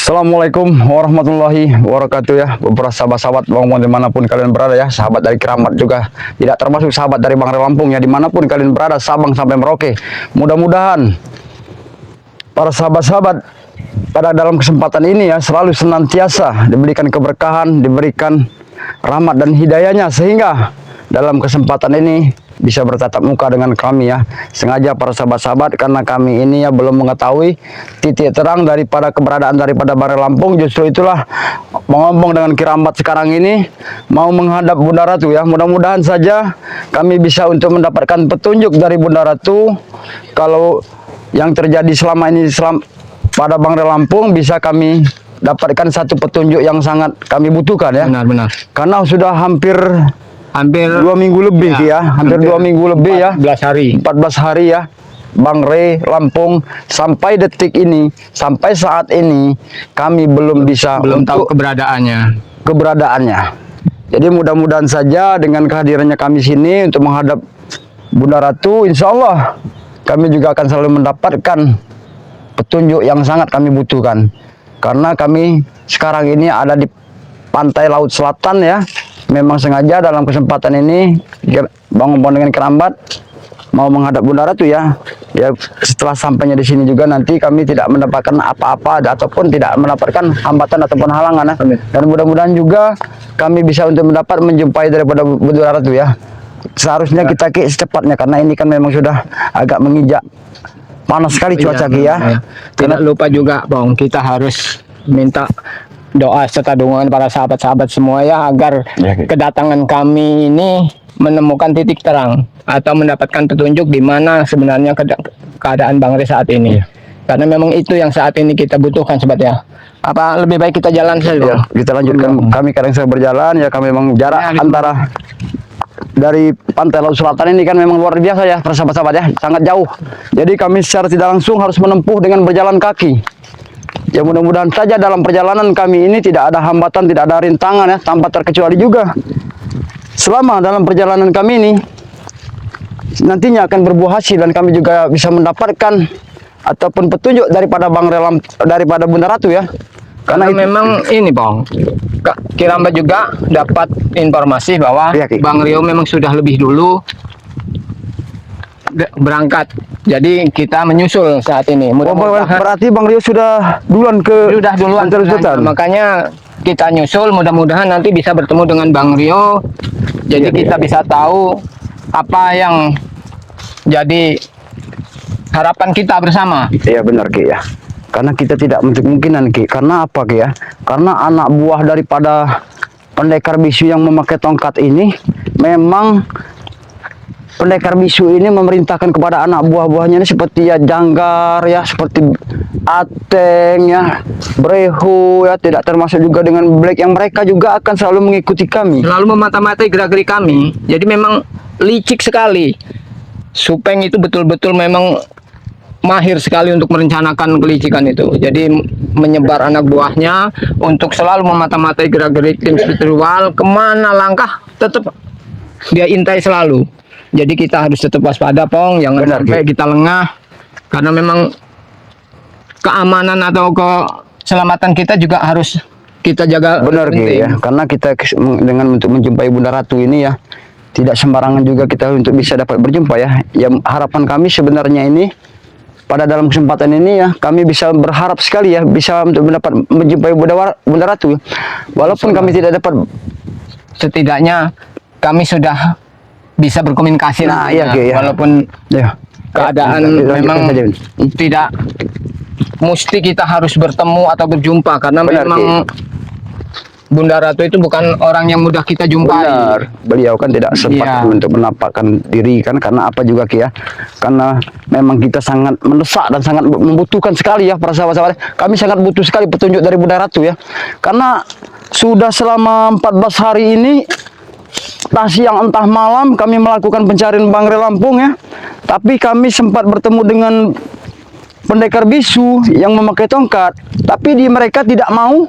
Assalamualaikum warahmatullahi wabarakatuh ya, beberapa sahabat-sahabat Bang Mon dimanapun kalian berada ya, sahabat dari Keramat juga, tidak termasuk sahabat dari Bangre Lampung ya, dimanapun kalian berada, Sabang sampai Merauke. Mudah-mudahan para sahabat-sahabat pada dalam kesempatan ini ya selalu senantiasa diberikan keberkahan, diberikan rahmat dan hidayahnya, sehingga dalam kesempatan ini bisa bertatap muka dengan kami ya. Sengaja para sahabat-sahabat, karena kami ini ya belum mengetahui titik terang daripada keberadaan daripada Bangre Lampung. Justru itulah ngomong dengan Keramat sekarang ini mau menghadap Bunda Ratu ya. Mudah-mudahan saja kami bisa untuk mendapatkan petunjuk dari Bunda Ratu. Kalau yang terjadi selama ini pada Bangre Lampung bisa kami dapatkan satu petunjuk yang sangat kami butuhkan ya. Benar-benar. Karena sudah hampir 2 minggu lebih ya, hampir 2 minggu lebih ya, 14 hari ya, Bangre Lampung sampai detik ini, sampai saat ini kami belum tahu keberadaannya. Jadi mudah-mudahan saja dengan kehadirannya kami sini untuk menghadap Bunda Ratu, insya Allah kami juga akan selalu mendapatkan petunjuk yang sangat kami butuhkan. Karena kami sekarang ini ada di pantai Laut Selatan ya. Memang sengaja dalam kesempatan ini Bang Mon dengan Keramat mau menghadap Bunda Ratu ya. Ya setelah sampainya di sini juga nanti kami tidak mendapatkan apa-apa ataupun tidak mendapatkan hambatan ataupun halangan ya. Dan mudah-mudahan juga kami bisa untuk menjumpai daripada Bunda Ratu ya. Seharusnya kita secepatnya, karena ini kan memang sudah agak menginjak panas sekali cuaca ya. Tidak lupa juga Bang, kita harus minta doa serta dukungan para sahabat-sahabat semua ya, agar kedatangan kami ini menemukan titik terang atau mendapatkan petunjuk di mana sebenarnya keadaan Bangre saat ini. Karena memang itu yang saat ini kita butuhkan sobat ya. Apa lebih baik kita jalan saja? Ya, kita lanjutkan. Kami kadang saya berjalan ya, kami memang jarak antara dari pantai Laut Selatan ini kan memang luar biasa ya para sahabat-sahabat ya, sangat jauh. Jadi kami secara tidak langsung harus menempuh dengan berjalan kaki. Ya mudah-mudahan saja dalam perjalanan kami ini tidak ada hambatan, tidak ada rintangan ya, tanpa terkecuali juga selama dalam perjalanan kami ini nantinya akan berbuah hasil dan kami juga bisa mendapatkan ataupun petunjuk daripada daripada Bunda Ratu ya. Karena memang ini Bang, Keramat juga dapat informasi bahwa Bang Rio memang sudah lebih dulu berangkat. Jadi kita menyusul saat ini. Berarti Bang Rio sudah duluan makanya kita nyusul, mudah-mudahan nanti bisa bertemu dengan Bang Rio. Jadi kita bisa tahu apa yang jadi harapan kita bersama. Iya benar Ki ya. Karena kita tidak menutup kemungkinan Ki. Karena apa Ki ya? Karena anak buah daripada pendekar bisu yang memakai tongkat ini memang pendekar bisu ini memerintahkan kepada anak buah-buahnya ini seperti ya Janggar ya, seperti Ateng ya, Brehu ya, tidak termasuk juga dengan Black yang mereka juga akan selalu mengikuti kami. Selalu memata-matai gerak-gerik kami. Jadi memang licik sekali. Supeng itu betul-betul memang mahir sekali untuk merencanakan kelicikan itu. Jadi menyebar anak buahnya untuk selalu memata-matai gerak-gerik tim spiritual, kemana langkah tetap dia intai selalu. Jadi kita harus tetap waspada Pong, jangan sampai kita lengah, karena memang keamanan atau keselamatan kita juga harus kita jaga. Benar ya, karena kita dengan untuk menjumpai Bunda Ratu ini ya, tidak sembarangan juga kita untuk bisa dapat berjumpa ya. Yang harapan kami sebenarnya ini pada dalam kesempatan ini ya, kami bisa berharap sekali ya bisa untuk mendapat menjumpai Bunda Ratu. Walaupun kami tidak dapat, setidaknya kami sudah bisa berkomunikasi walaupun keadaan memang tidak mesti kita harus bertemu atau berjumpa, karena memang Bunda Ratu itu bukan orang yang mudah kita jumpai. Benar. Beliau kan tidak sempat untuk menampakkan diri kan, karena apa juga Ki ya, karena memang kita sangat mendesak dan sangat membutuhkan sekali ya para sahabat-sahabat. Kami sangat butuh sekali petunjuk dari Bunda Ratu ya, karena sudah selama 14 hari ini entah siang entah malam kami melakukan pencarian Bangre Lampung ya, tapi kami sempat bertemu dengan pendekar bisu yang memakai tongkat, tapi mereka tidak mau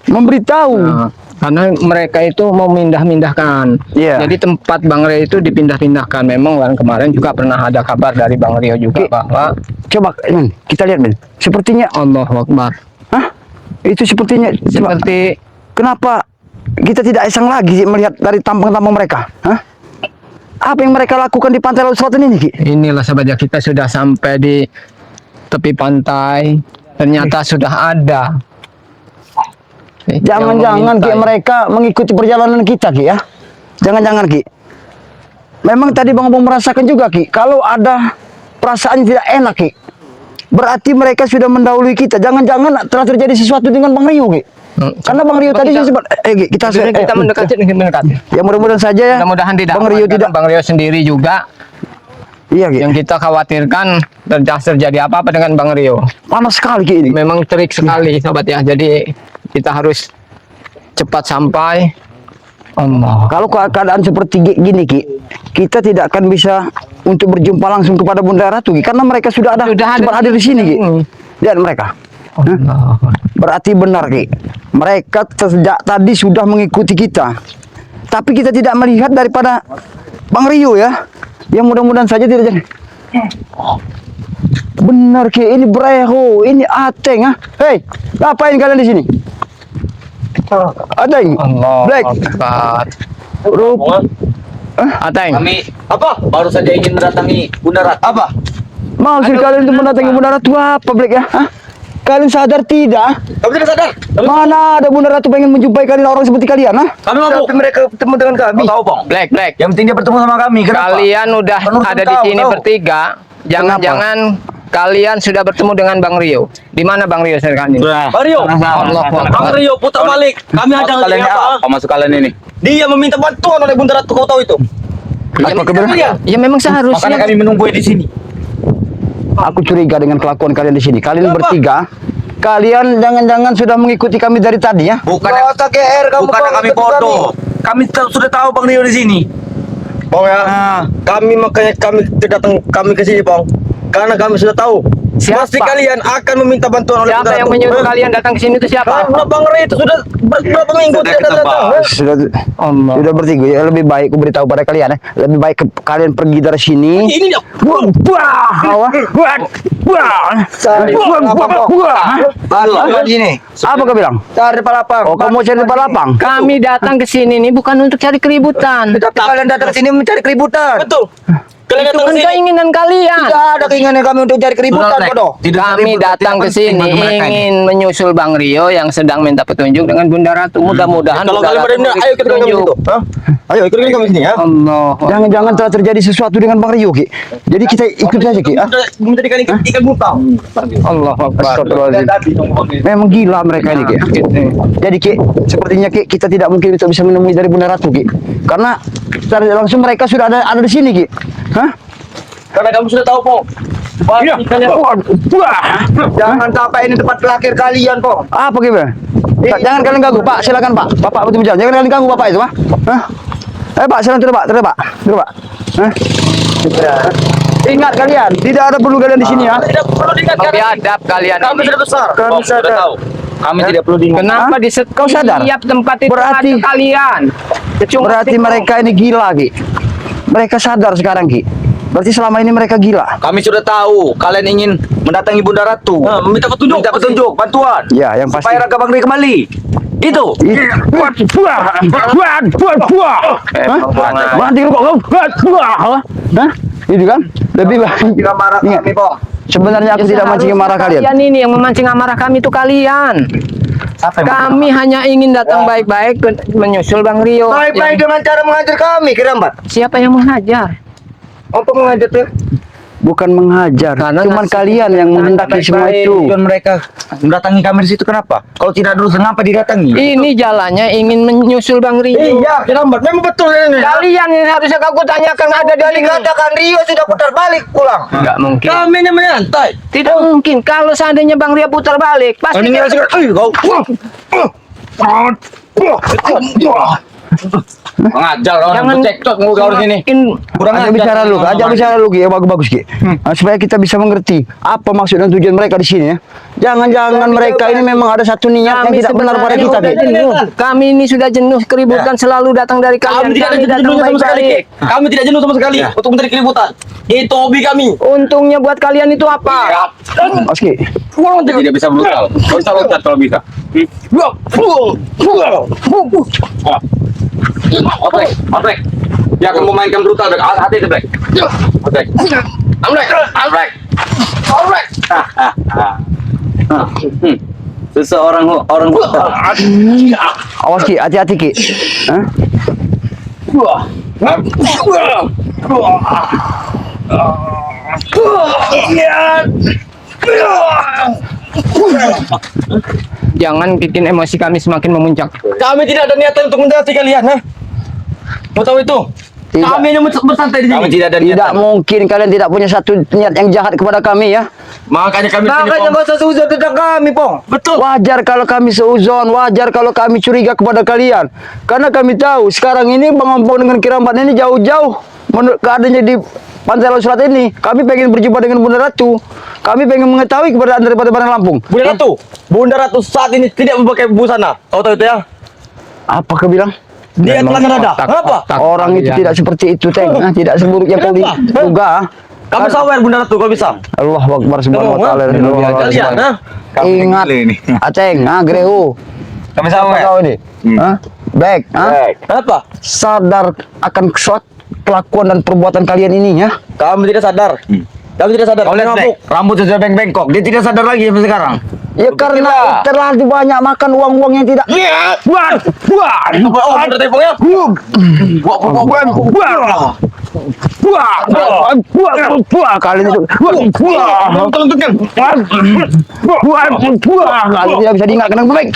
memberitahu. Karena mereka itu mau mindah-mindahkan. Jadi tempat Bang Rio itu dipindah-pindahkan. Memang kemarin juga pernah ada kabar dari Bang Rio juga bahwa coba kita lihat sepertinya Allahu Akbar. Itu sepertinya Seperti kenapa kita tidak iseng lagi melihat dari tampang-tampang mereka? Hah? Apa yang mereka lakukan di pantai Laut Selatan ini, Ki? inilah sahabat ya, kita sudah sampai di tepi pantai. Ternyata sudah ada. Jangan-jangan Ki Yang mereka mengikuti perjalanan kita, Ki ya? Jangan-jangan, Ki. Memang tadi Bang Bong merasakan juga, Ki, kalau ada perasaan yang tidak enak, Ki. Berarti mereka sudah mendahului kita. Jangan-jangan telah terjadi sesuatu dengan Bang Rio, Ki. Karena Bang Rio tadi sempat Ki, kita mendekati. Ya mudah-mudahan saja ya. Mudah-mudahan tidak. Bang Rio tidak. Bang Rio sendiri juga. Iya, Ki. Yang kita khawatirkan terjadi apa-apa dengan Bang Rio. Panas sekali, Ki, ini. Memang terik sekali, sahabat ya. Jadi kita harus cepat sampai. Allah. Kalau keadaan seperti gini, Ki, kita tidak akan bisa untuk berjumpa langsung kepada Bunda Ratu, Ki, karena mereka sudah sempat hadir di sini, Ki. Lihat mereka. Allah. Berarti benar, Ki. Mereka sejak tadi sudah mengikuti kita. Tapi kita tidak melihat daripada Bang Rio ya. Yang mudah-mudahan saja tidak jadi. Benar, Ki. Ini Breho, ini Ateng, ah. Hei, ngapain kalian di sini? Ateng, Allah. Black, Akbar. Rup. Ateng. Kami apa? Baru saja ingin mendatangi Bunda Ratu. Apa? Maksud kalian untuk mendatangi Bunda Ratu apa, Black ya? Hah? Kalian sadar tidak? Kamu tidak sadar? Mana ada Bunda Ratu pengen menjumpai kalian orang seperti kalian, ah? Kami mampu. Tapi mereka bertemu dengan kami. Tahu, Bang. Black. Yang penting dia bertemu sama kami. Kenapa? Kalian udah Menurut ada di tahu, sini tahu. bertiga. Jangan-jangan kalian sudah bertemu dengan Bang Rio. Di mana Bang Rio sekarang ini? Bang Rio. Allah Bang Rio putar balik. Kami ada kalian apa? masuk kalian ini. Dia meminta bantuan oleh Bunda Ratu. Kau tahu itu? Apa kebenaran? Ya memang Makanya seharusnya. kami menunggu di sini. Aku curiga dengan kelakuan kalian di sini. Kalian bertiga, kalian jangan-jangan sudah mengikuti kami dari tadi ya? Bukan kamu bukan kami bodoh. Kami sudah tahu Bang Rio di sini. Bang ya. Nah, Makanya kami datang ke sini, Bang. Karena kami sudah tahu. Siapa? Pasti kalian akan meminta bantuan oleh Siapa Bunda yang Ratu. menyuruh kalian datang ke sini itu siapa? Karena Bang Rio itu sudah berapa minggu Sudah tidak kita datang. bahas. Allah. Sudah bertiga. Ya, lebih baik aku beritahu pada kalian ya. Lebih baik kalian pergi dari sini. Ini dia. Buah, buah, Apa gini? Apa kau bilang? Cari palapang. Oh, kamu mau cari tempat lapang? Kami datang ke sini nih bukan untuk cari keributan. Tapi kalian datang sini mencari keributan. Betul. Kalian Itu datang kan ke sini. keinginan kalian. Tidak ada keinginan kami untuk cari keributan, Black. bodoh. Kami datang ke sini ingin menyusul Bang Rio yang sedang minta petunjuk dengan Bunda Ratu. Mudah-mudahan Kalau Bunda kalian Ratu pada memberi ayo ikut kami petunjuk. situ. Hah? Ayo ikut kami sini ya. Allah. Jangan-jangan telah terjadi sesuatu dengan Bang Rio, Ki. Jadi kita ikut saja, Ki. Ah? Menjadikan ikan butang. Allah Akbar. Astagfirullahaladzim. Memang gila mereka ini, Ki. Jadi, Ki, sepertinya Ki, kita tidak mungkin bisa menemui dari Bunda Ratu, Ki. Karena secara langsung mereka sudah ada di sini, Ki. Hah? Karena kamu sudah tahu, Po. Iya. Jangan sampai ini tempat terakhir kalian, kok. Apa gimana? Jangan kalian ganggu, Pak. Silakan, Pak. Bapak betul berjalan. Jangan kalian ganggu Bapak itu, Pak. Hah? Pak, silakan turun, Pak. Turun, Pak. Turun, Pak. Hah? Ingat kalian, tidak ada perlu kalian di sini ya. Tidak perlu diingatkan. Biadab kalian Kami ini. sudah besar. Kami Bang, sudah tahu. Kami tidak perlu diingat. Kenapa Hah? di Kau sadar? setiap tempat itu Berarti- ada kalian? Berarti mereka ini gila, Ki. Mereka sadar sekarang, Ki. Berarti selama ini mereka gila. Kami sudah tahu kalian ingin mendatangi Bunda Ratu. Minta petunjuk. Minta petunjuk, bantuan. Ya, yang pasti. Supaya Raga Bang Rio kembali. Itu. Mati kok. Hah? Itu kan? Lebih baik. Jika marah Ingat. kami, kok. Sebenarnya aku tidak mancing marah kalian. Kalian ini yang memancing amarah kami itu kalian. Kami hanya ingin datang baik-baik menyusul Bang Rio. Baik-baik dengan cara mengajar kami, Kirambat. Siapa yang menghajar? Apa mengajar tuh? Bukan menghajar, Karena cuman nasib kalian yang menghendaki semua itu. Tujuan mereka mendatangi kami di situ kenapa? Kalau tidak dulu kenapa didatangi? Ini jalannya ingin menyusul Bang Rio. Iya, Kirambat. Memang betul ini. Kalian yang harusnya aku tanyakan ada di sini. Dikatakan Rio sudah putar balik pulang. Enggak mungkin. Kami hanya menyantai. Tidak mungkin. Kalau seandainya Bang Rio putar balik, pasti Ini dia- kau. Mengajar orang cekcok mau kau di sini. Kurang ajak bicara lu, Ki, ya bagus Ki. Supaya kita bisa mengerti apa maksud dan tujuan mereka di sini ya. Jangan-jangan mereka ini memang ada satu niat yang tidak benar pada kita, Ki. Kami ini sudah jenuh keributan selalu datang dari kalian. Kami tidak Kami datang jenuh sama sekali. baik-baik. Kami tidak jenuh sama sekali untuk mencari keributan. Itu hobi kami. Untungnya buat kalian itu apa? Mas Ki. Tidak bisa brutal. Kau bisa loncat kalau bisa. Oprek. Dia akan memainkan brutal. Hati itu, Brek. Oprek. Oprek. Seseorang orang brutal. Awas Ki, hati-hati Ki. Hah? Jangan bikin emosi kami semakin memuncak. Kami tidak ada niatan untuk mendekati kalian, ha? Mau tahu itu? Tidak. Kami hanya bersantai di sini. Kami tidak ada Tidak niatan. mungkin kalian tidak punya satu niat yang jahat kepada kami ya. Makanya kami sini, Pong. Nggak usah seuzon tentang kami, Pong. Betul. Wajar kalau kami seuzon, wajar kalau kami curiga kepada kalian. Karena kami tahu sekarang ini Bang Ompong dengan Kiramat ini jauh-jauh menurut keadaannya di Pantai Laut Selatan ini. Kami pengen berjumpa dengan Bunda Ratu. Kami pengen mengetahui keberadaan daripada Barang Lampung. Bunda Ratu saat ini tidak memakai busana. Kau tahu itu ya? Apa kau bilang? Dia telah ngerada. Kenapa? Orang itu tidak seperti itu, Teng. Tidak seburuk yang kau Kenapa? duga. Kamu sawer Bunda Ratu, kau bisa. Allah Akbar subhanahu wa ta'ala. Kalian, ha? Ingat, Aceng, Grehu. Kami sama. Kau ini. Hah? Baik, Kenapa? sadar akan kelakuan dan perbuatan kalian ini ya. Kami tidak sadar. Kami tidak sadar. Kau Kami lihat, mabuk. Brek. Rambut sudah bengkok. Dia tidak sadar lagi sampai sekarang. Ya karena terlalu banyak makan uang-uang yang tidak. Oh, bener tadi, Pong, ya? Kalian itu. Kalian tidak bisa diingatkan dengan baik.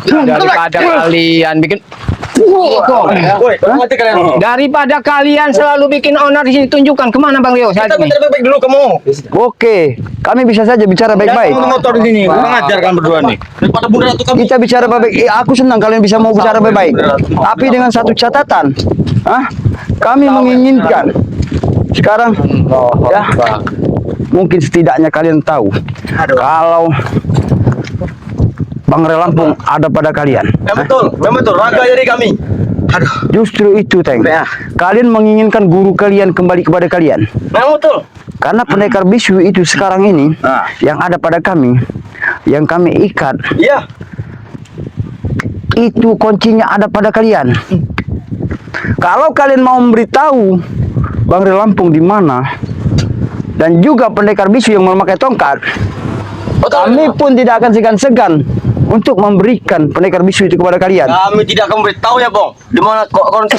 Daripada kalian bikin Woi, mati kalian. daripada kalian selalu bikin onar di sini, tunjukkan kemana Bang Rio saat Kita ini. bicara baik-baik dulu kamu. Oke, kami bisa saja bicara baik-baik. Kamu motor di sini. Kurang ajar kan berdua nih. Daripada Bunda Ratu kamu. Kita bicara baik-baik. Aku senang kalian bisa mau bicara baik-baik. Tapi dengan satu catatan. Kami menginginkan sekarang ya mungkin setidaknya kalian tahu kalau Bang Lampung ada pada kalian. Memang betul. Raga dari kami. Justru itu, Teng. Kalian menginginkan guru kalian kembali kepada kalian. Memang betul. Karena pendekar bisu itu sekarang ini yang ada pada kami, yang kami ikat, Iya. itu kuncinya ada pada kalian. Kalau kalian mau memberitahu Bang Lampung di mana dan juga pendekar bisu yang memakai tongkat, kami pun tidak akan segan-segan untuk memberikan pendekar bisu itu kepada kalian. Kami tidak akan beritahu ya, Bang. Di mana kok Bang Ri?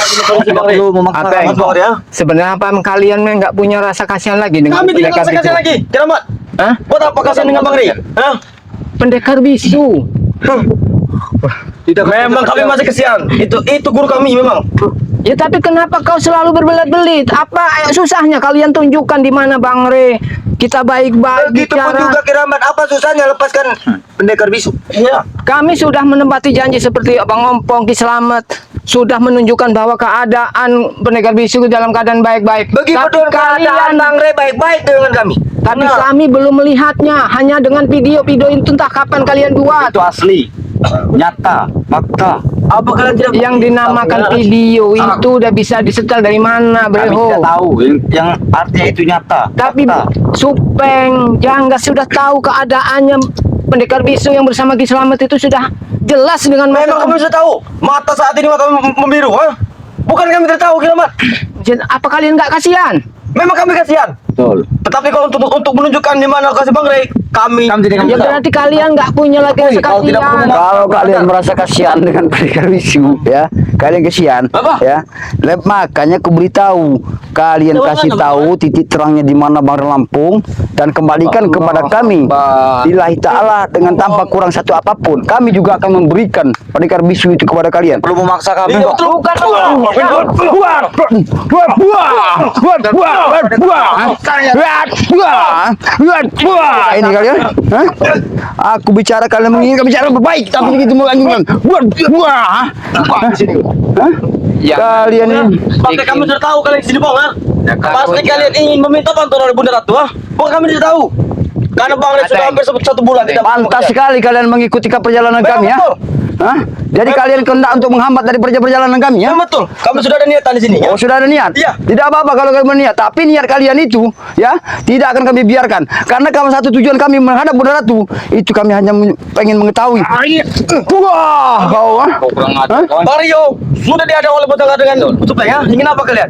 Apa ya? sebenarnya apa kalian nggak punya rasa kasihan lagi dengan Kami tidak pendekar rasa kasihan bisu? lagi. Keramat. Hah? Buat apa kasihan dengan Bang Ri? Hah? Pendekar bisu. Memang kami masih kasihan. Itu guru kami memang. Ya tapi kenapa kau selalu berbelit-belit? Apa susahnya kalian tunjukkan di mana Bang Re? Kita baik-baik Begitu pun bicara. juga Kiramat. Apa susahnya lepaskan pendekar bisu? Iya. Kami sudah menempati janji seperti Bang Ompong, Ki Slamet sudah menunjukkan bahwa keadaan pendekar bisu dalam keadaan baik-baik. Begitu Tapi keadaan Bang Re baik-baik dengan kami. Tapi kami belum melihatnya, hanya dengan video-video itu entah kapan kalian buat. Itu asli, nyata, fakta. Apa kalian tidak Yang dinamakan video itu udah bisa disetel dari mana, Kami tidak Bro? tahu yang artinya itu nyata. Tapi fakta. Supeng, Jangga sudah tahu keadaannya pendekar bisu yang bersama Ki Slamet itu sudah jelas dengan Memang kami mata. sudah tahu. Mata saat ini mata membiru, ha? Bukan kami tidak tahu, Kiramat. Apa kalian nggak kasihan? Memang kami kasihan. Betul. Tetapi kalau untuk menunjukkan di mana kasih Bang Ray, kami tidak Ya berarti kalian nggak punya lagi rasa kalau tidak kasihan. punya- Kalau kalian merasa kasihan dengan pendekar bisu, ya, kalian kasihan, Apa? ya. Makanya aku beritahu, kalian Coba kasih mana, tahu titik terangnya di mana Bang Lampung dan kembalikan kepada kami. Lillahi taala dengan tanpa kurang satu apapun, kami juga akan memberikan pendekar bisu itu kepada kalian. Perlu memaksa kami Iya, kok. betul. Bukan. Buat, Ini kalian, hah? Aku bicara kalian menginginkan bicara baik, tapi begitu menganjurkan. Hah? Ya. Kalian ini. Pakai kami sudah tahu kalian sini bang, ha? Pasti kalian ingin meminta bantuan oleh Bunda Ratu, ha? Bukan kami sudah tahu. Karena Bang Rey sudah hampir 1 bulan tidak Pantas sekali kalian mengikuti perjalanan kami ya. Betul. Hah? Jadi kalian kehendak untuk menghambat dari perjalanan kami ya? Ya betul. Kami sudah ada niatan di sini. Ya? Oh sudah ada niat? Iya. Tidak apa-apa kalau kalian berniat. Tapi niat kalian itu ya tidak akan kami biarkan. Karena kalau satu tujuan kami menghadap Bunda Ratu itu kami hanya pengen mengetahui. Wah, kau ah? Kau kurang ajar Hah? kawan. Bang Rio, sudah diadang oleh Bunda dengan Supeng ya. Ingin apa kalian?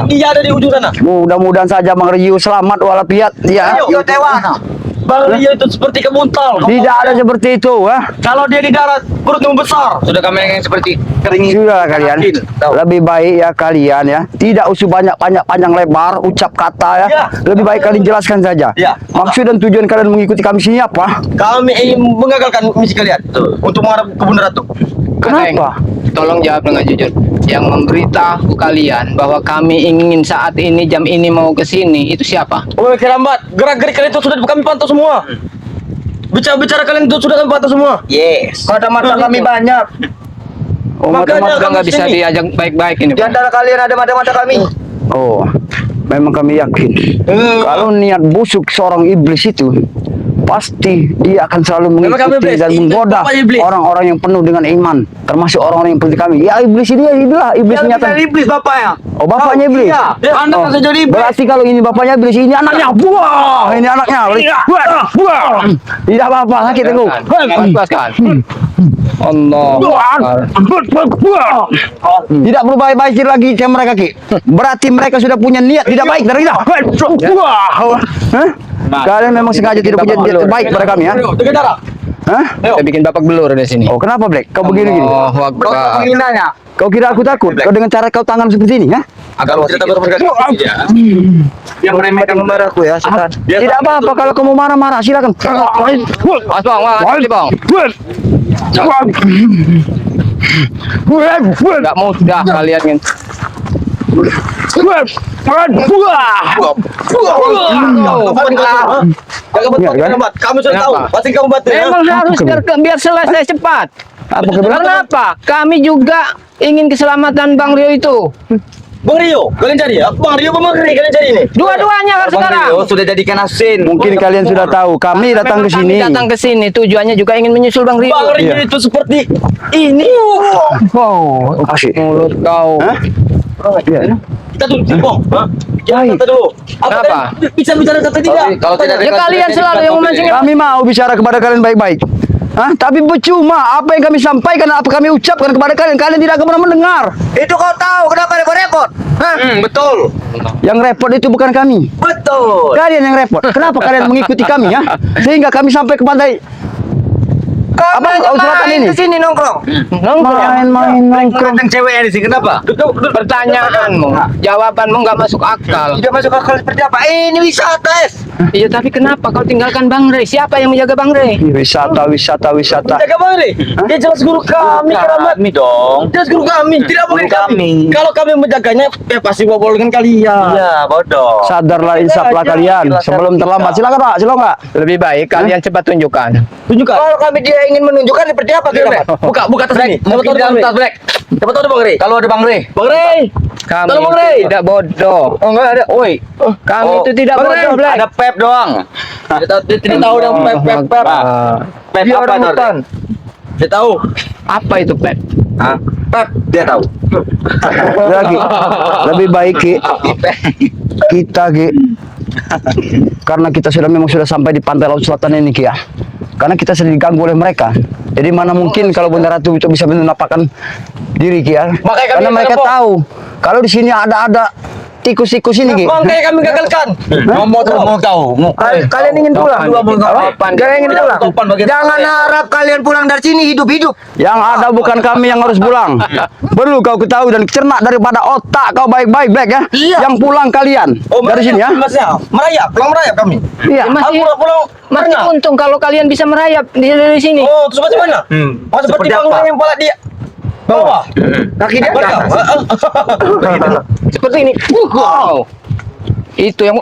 Dia ada di ujung sana. Mudah-mudahan saja Bang Rio selamat walafiat ya. Ayo, tewas. Bang Rio itu seperti kemuntal. Tidak ada seperti itu ah. Kalau dia di darat perutnya besar. Sudah kami yang seperti kering. Sudah kalian. Lebih baik ya kalian ya. Tidak usah banyak panjang lebar ucap kata ya. Ya. Lebih baik kalian jelaskan saja. Ya. Maksud dan tujuan kalian mengikuti kami sini apa? Kami ingin mengagalkan misi kalian untuk menghadap ke Bunda Ratu. Kenapa? Tolong jawab dengan jujur. Yang memberitahu kalian bahwa kami ingin saat ini jam ini mau ke sini itu siapa? Oh, Kerambat, gerak-gerik kalian itu sudah kami pantau semua. Bicara-bicara kalian itu sudah kami pantau semua. Yes. Mata kami banyak. Oh, Makanya mata-mata- Udah nggak bisa sini. diajak baik-baik ini. Di Bang. antara kalian ada mata-mata kami. Oh, memang kami yakin. Kalau niat busuk seorang iblis itu pasti dia akan selalu Memang kami mengikuti iblis. dan Itu menggoda bapaknya iblis. orang-orang yang penuh dengan iman, termasuk orang-orang yang seperti kami. Ya iblis ini itulah iblis Yang nyata. dari iblis bapaknya. Oh bapaknya iblis. Iya. Anda Oh, kan jadi iblis. berarti kalau ini bapaknya iblis, ini anaknya. Wah, ini anaknya. Wah. Tidak apa-apa, sakit aku. Lepaskan. Allah. Tidak perlu baik-baik lagi sama mereka Ki. Berarti mereka sudah punya niat tidak baik dari kita. Hah? Kalian memang sengaja tidak punya niat terbaik pada kami ya. Dengan darah. Hah? Kita bikin babak belur di sini. Oh kenapa Black? Kau begini gini? Allahu Akbar. Kau kira aku takut? Kau dengan cara kau tangan seperti ini ya? Agar kita takut berkali. Yang meremehkan Aku ya, setan. Tidak apa-apa kalau kamu marah-marah silakan. Mas Bang, Bang. Enggak mudah kalian kan. Jangan betul Iya, kan? Kerambat. Kami sudah tahu. Kenapa? Pasti kamu bantu ya. Memang harus biar selesai cepat. Apa kebenaran? Karena apa? Kami juga ingin keselamatan Bang Rio itu. Bang Rio, kalian cari ya? Bang Rio, Bang Rey, kalian cari ini. Dua-duanya kan sekarang. sudah jadikan asin. Mungkin kalian sudah tahu. Kami datang ke Memang sini. Kami datang ke sini tujuannya juga ingin menyusul Bang Rio. Bang Rio Iya. itu seperti ini. Oh, asik. Mulut kau. Hah? Iya. Kita dulu, Bang. Hah? Jangan Baik. kata dulu. Kenapa? tadi bisa bicara kata tidak? Kalau tidak Ya kalian selalu yang memancing. Kami mau bicara kepada kalian baik-baik. Hah? Tapi percuma apa yang kami sampaikan, apa kami ucapkan kepada kalian, kalian tidak akan pernah mendengar. Itu kau tahu kenapa repot-repot? Hah? Betul. Yang repot itu bukan kami. Betul. Kalian yang repot. Kenapa kalian mengikuti kami ya? Sehingga kami sampai ke pantai apa selatan ini? Sini nongkrong. Main-main nongkrong. Datang ceweknya di sini kenapa? Pertanyaanmu, jawabanmu nggak masuk akal. Tidak masuk akal seperti apa? Ini wisata, Es. Iya, tapi kenapa kau tinggalkan Bang Rey? Siapa yang menjaga Bang Rey? Wisata. Jaga Bang Rey. Dia jelas guru kami, Kerambat. Kami dong. Jelas guru kami. Tidak boleh Guru kami. kami. Kalau kami menjaganya, ya pasti bobol dengan kalian. Iya, bodoh. Sadarlah, insaflah kalian. Sebelum terlambat. Silakan Pak, silakan Pak. Lebih baik kalian cepat tunjukkan. Tunjukkan. Kalau kami dia ingin menunjukkan seperti apa, Kerambat? Buka tas ini. Siapa tahu ada Bang Rey. Black. Siapa tahu ada Bang Rey. Kalau ada Bang Rey. Bang Rey. Kami Tolong, Bang Rey. tidak bodoh. Oh, enggak ada. Oi. Kami Oh, itu tidak Bang bodoh, Rey, Black. Ada Pep doang. Tidak tahu dong pep. Pep Dia apa orang itu? hutan. Dia tahu. Apa itu, Pep? Hah? Pep, dia tahu. Lagi. Lebih baik Ki. Kita Ki. Karena kita memang sudah sampai di pantai laut selatan ini Ki ya. Karena kita sedang diganggu oleh mereka. Jadi mana mungkin kalau Bunda Ratu itu bisa menampakkan diri Ki ya. Makanya kami Karena mereka telepon. tahu kalau di sini ada tikus-tikus ini Ki. Makanya kami gagalkan. Mau tahu. Kalian ingin pulang? Kalian ingin pulang? Jangan harap kalian pulang dari sini hidup-hidup. Yang ada bukan kami yang harus pulang. Perlu kau ketahui dan cernak daripada otak kau baik-baik Black ya. Iya. Yang pulang kalian dari sini ya. Pulang merayap kami. Iya. Masih- pulang. Masih untung kalau kalian bisa merayap dari sini. Oh, terus bagaimana? Oh, seperti Seperti Bang apa? yang pala dia. Bawah. Kaki dia. Seperti ini. Wow. Itu yang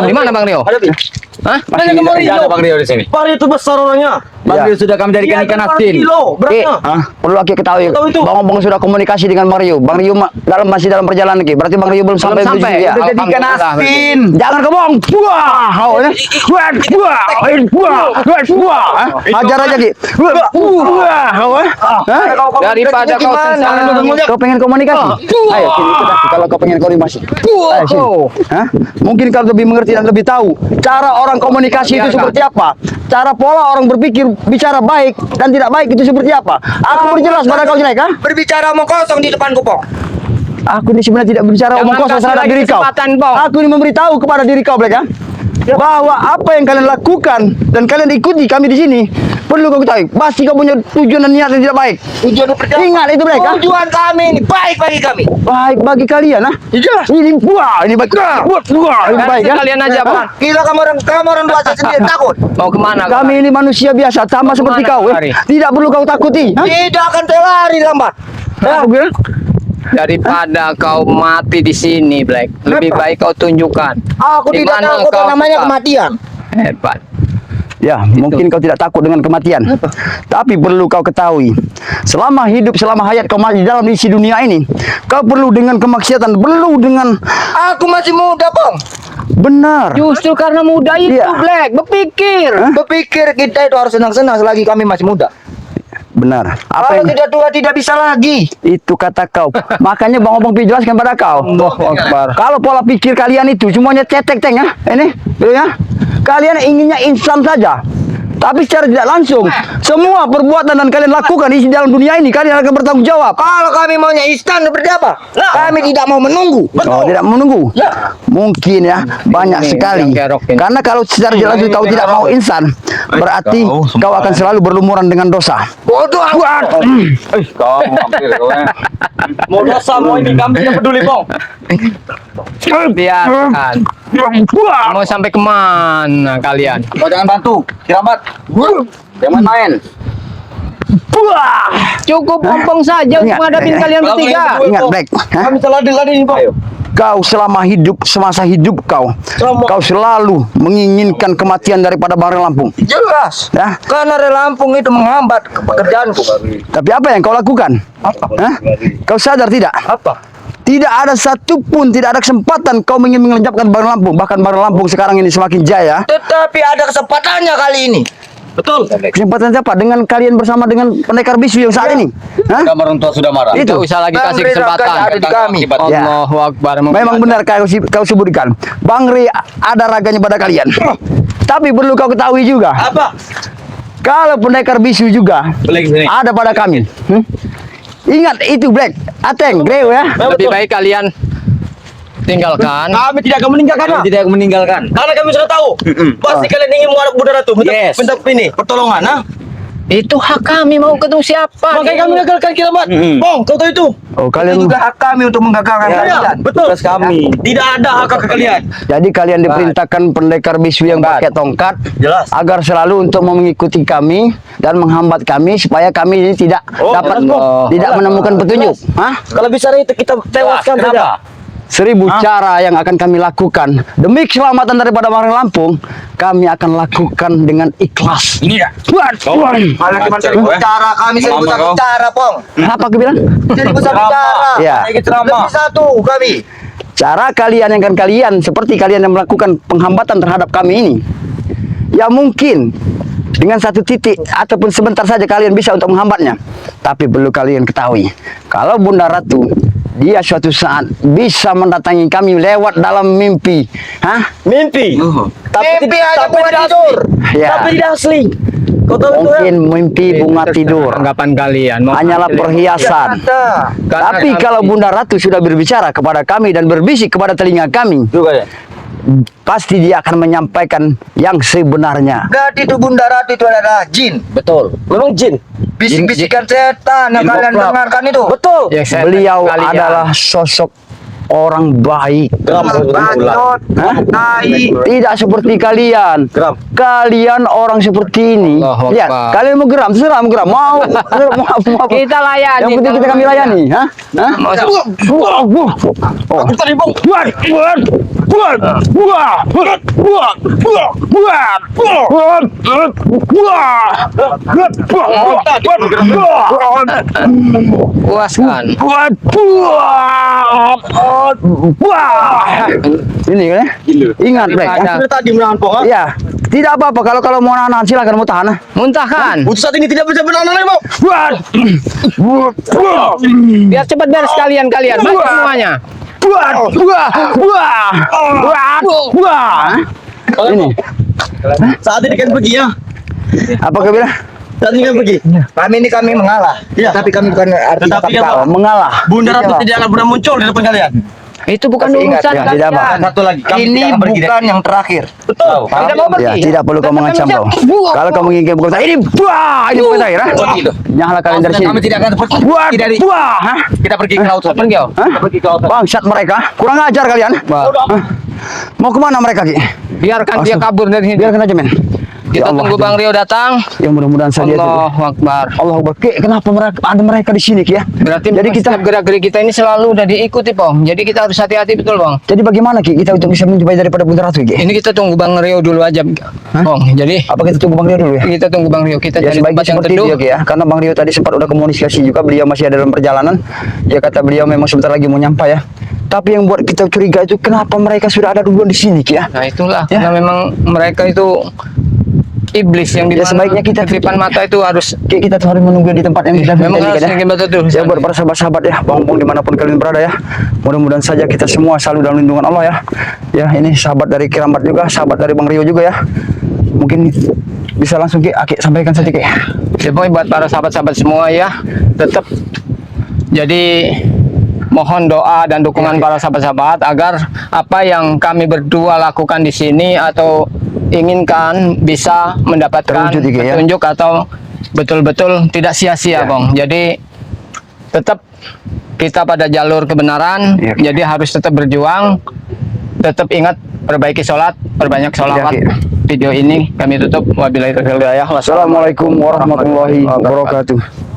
di mana Bang Rio? Ada Bi. Hah? Mana ke Bang Rio? Ada Bang Rio di sini. Bang Rio itu besar orangnya. Bang Rio sudah kami jadikan ikan asin. Kilo beratnya. Perlu lagi ketahui, Tahu itu. Bang Obong sudah komunikasi dengan Bang Rio. Bang Rio masih dalam perjalanan lagi. Berarti Bang Rio belum sampai di sini ya. Udah jadi ikan asin. Jangan kebong. Buah. Oh, ini. Buah. Buah. Hajar aja Ki. Buah. Daripada kau sensasi. Kau pengen komunikasi? Ayo sini kita. Kalau kau pengen komunikasi. Ayo sini. Hah? Mungkin kau lebih mengerti dan lebih tahu cara orang komunikasi itu seperti apa. Cara pola orang berpikir bicara baik dan tidak baik itu seperti apa. Aku berjelas pada kau jelek, ha? Berbicara omong kosong di depan Pong. Aku ini sebenarnya tidak berbicara Jangan omong kosong kasih terhadap lagi diri kau. kesempatan, Bang. Aku ini memberitahu kepada diri kau, Black, ya, bahwa apa yang kalian lakukan dan kalian ikuti kami di sini perlu kau ketahui. Pasti kau punya tujuan dan niat yang tidak baik. Tujuan pertama. Ingat itu, Black, ha? Tujuan kami ini baik bagi kami. Baik bagi kalian, ha? Ini buah, ini baik. Buah, ini baik, kan? Kalian aja Bang. Gila kamu orang dewasa sendiri takut. Mau kemana? Kami ini manusia biasa, sama seperti kau, Mari. Tidak perlu kau takuti. Ha? Tidak akan terlari lambat. Ya, aku bilang. Daripada kau mati di sini, Black. Lebih baik kau tunjukkan. Aku Di tidak mana takut kau yang namanya suka. kematian. Hebat. Ya, mungkin kau tidak takut dengan kematian. Tapi perlu kau ketahui, selama hidup, selama hayat kau masih dalam isi dunia ini, kau perlu dengan kemaksiatan, perlu dengan Aku masih muda, Bang. benar. Justru karena muda itu, Iya. Black, berpikir. Berpikir kita itu harus senang-senang selagi kami masih muda. Benar. Apa Kalau yang tidak tua tidak bisa lagi. itu kata kau? Makanya Bang Obong jelaskan pada kau. Kalau pola pikir kalian itu semuanya cetek teng ya. Ini, ya. Kalian inginnya instan saja. Tapi secara tidak langsung, semua perbuatan dan kalian lakukan di dalam dunia ini kalian akan bertanggung jawab. Kalau kami maunya instan seperti apa? Kami tidak mau menunggu. Oh, tidak menunggu. Mungkin ya, banyak Ini, sekali. yang kerok ini. Karena kalau secara tidak langsung kau tidak mau insan, berarti kau akan selalu berlumuran dengan dosa. Bodoh. Kau mampir kau. Mau dosa mau ini kami tidak peduli, Bang. Biarkan. Mau sampai kemana kalian? Kau jangan bantu. Kiramat. Jangan main. Cukup pompong saja untuk menghadapi kalian bertiga. Ingat, Black. Hah? Kami telah diladeni, Bang. Kau selama hidup, semasa hidup kau, kau selalu menginginkan kematian daripada Bang Lampung. Jelas. Ya. Karena Lampung itu menghambat pekerjaanku. Tapi apa yang kau lakukan? Hah? Kau sadar tidak? Apa? Tidak ada satupun, tidak ada kesempatan kau ingin mengelenjapkan Bang Lampung. Bahkan Bang Lampung sekarang ini semakin jaya. Tetapi ada kesempatannya kali ini. Betul. Kesempatan siapa? Dengan kalian bersama dengan pendekar bisu yang saat ini. Hah? Kamu orang tua sudah marah. Itu. Tidak usah lagi kasih Bang Reza kesempatan. kan ada di kami. Ya. Allahu Akbar. Memang benar kau sebutkan. Bang Ri ada raganya pada kalian. Tapi perlu kau ketahui juga. Apa? Kalau pendekar bisu juga Balik sini. ada pada kami. Ingat itu Black, Ateng, Greu ya. Lebih baik kalian tinggalkan. Kami tidak akan meninggalkannya. Kami tidak meninggalkan. Karena kami sudah tahu. Pasti kalian ingin menghadap Bunda Ratu. Yes. Minta ini pertolongan, ha? Itu hak kami mau ketemu siapa? Makanya kami gagalkan Kiramat. Bang, kau tahu itu? Oh, kalian Itu juga hak kami untuk menggagalkan kalian. Betul. Tugas kami. Tidak ada hak kalian. jadi kalian diperintahkan pendekar bisu yang pakai tongkat Jelas. agar selalu untuk mengikuti kami dan menghambat kami supaya kami ini tidak dapat jelas, Bang. tidak menemukan petunjuk. Hah? Kalau bisa itu kita tewaskan saja. 1000 cara yang akan kami lakukan demi keselamatan daripada Bang Lampung, kami akan lakukan dengan ikhlas. Ini dah. Malah cuma cara kami seribu Lama satu kau. cara, Pong. Apa aku bilang? Seribu satu cara. Ya. Lebih satu kami. Cara kalian yang akan kalian seperti kalian yang melakukan penghambatan terhadap kami ini, ya mungkin dengan satu titik ataupun sebentar saja kalian bisa untuk menghambatnya. Tapi perlu kalian ketahui, kalau Bunda Ratu dia suatu saat bisa mendatangi kami lewat dalam mimpi. Hah? Mimpi. Mimpi aja tapi bunga tidak tidur. Ya. Tapi tidak asli. Kau tahu itu ya? Mungkin mimpi bunga tidur Anggapan kalian mau hanyalah perhiasan. Ada. Tapi kalau Bunda Ratu sudah berbicara kepada kami dan berbisik kepada telinga kami, Juga ya. pasti dia akan menyampaikan yang sebenarnya. Berarti itu Bunda Ratu itu adalah jin. Betul. Memang jin. Bisik-bisikan setan yang Jin kalian goblok. dengarkan itu. Betul. Ya, saya Beliau kalian. adalah sosok orang baik. Bacot, tai. Tidak seperti kalian. Geram. Kalian orang seperti ini. Allahu Lihat, Akbar. kalian mau geram, terserah mau geram. Mau. Maaf. Kita layani. Yang penting kita kami layani, hah? Hah? Oh. Aku tadi bang. Puaskan. Ini kan? Ingat, Brek. Sudah tadi menahan pong. Ha? Ya, tidak apa-apa kalau mau nahan silakan mau tahan. Muntahkan. Untuk saat ini tidak bisa menahan lagi bang. Biar cepat beres kalian. Baca semuanya. Ini Saat ini kan pergi ya. apa kau bilang? Saat ini kan pergi. Kami mengalah. Iya. Tapi kami bukan artinya Tetapi kan Oh, mengalah. Bunda Ratu tidak akan pernah muncul di depan kalian. Itu bukan Tapi ingat, urusan ya, kalian. tidak apa. Satu lagi. Kami Ini tidak akan pergi bukan yang terakhir. Betul. Tidak mau pergi. Ya, tidak perlu kau mengancam kau. Kalau kamu ingin bukan ini bukan terakhir. Janganlah kalian dari sini. Kami tidak akan pergi dari kita pergi ke laut. Pergi kau. Hah? Bangsat mereka, kurang ajar kalian. Hah? Mau kemana mereka, Ki? Biarkan dia kabur dari sini. Biarkan aja, men. Kita Ya Allah, tunggu Bang Rio datang. Ya mudah-mudahan saja itu. Allahu Akbar. Allah Akbar. Ki, kenapa mereka di sini, Ki ya? Berarti jadi kita gerak-gerik kita ini selalu udah diikuti, Pong. Jadi kita harus hati-hati betul, Bang. jadi bagaimana, Ki, kita untuk bisa menjumpai daripada Bunda Ratu, Ki? Ini kita tunggu Bang Rio dulu aja, Pong. Jadi Apa kita tunggu Bang Rio dulu ya? kita tunggu Bang Rio. Kita Ya cari sebaiknya tempat yang seperti itu teduh. ya, Ki, ya. Karena Bang Rio tadi sempat udah komunikasi juga, beliau masih ada dalam perjalanan. Ya kata beliau memang sebentar lagi mau nyampai ya. Tapi yang buat kita curiga itu kenapa mereka sudah ada duluan di sini, Ki ya? Nah itulah, Ya. karena memang mereka itu iblis yang di Ya, mana sebaiknya kita ketipan mata itu harus Ki, kita tuh harus menunggu di tempat yang kita memang tadi, harus kan, ya. yang betul. Ya buat para sahabat-sahabat ya, bang-bang dimanapun kalian berada ya. Mudah-mudahan saja kita semua selalu dalam lindungan Allah ya. Ya ini sahabat dari Keramat juga, sahabat dari Bang Rio juga ya. Mungkin bisa langsung Ki, Aki sampaikan saja Ki. Ya, pokoknya buat para sahabat-sahabat semua ya, tetap jadi mohon doa dan dukungan para sahabat-sahabat agar apa yang kami berdua lakukan di sini atau inginkan bisa mendapatkan Terwujud, ya. petunjuk atau betul-betul tidak sia-sia, Bang. Jadi tetap kita pada jalur kebenaran, Ya. jadi harus tetap berjuang, tetap ingat perbaiki sholat, perbanyak sholawat. Ya. Video ini kami tutup. Wabillahi taufiq wal hidayah. Assalamualaikum warahmatullahi wabarakatuh.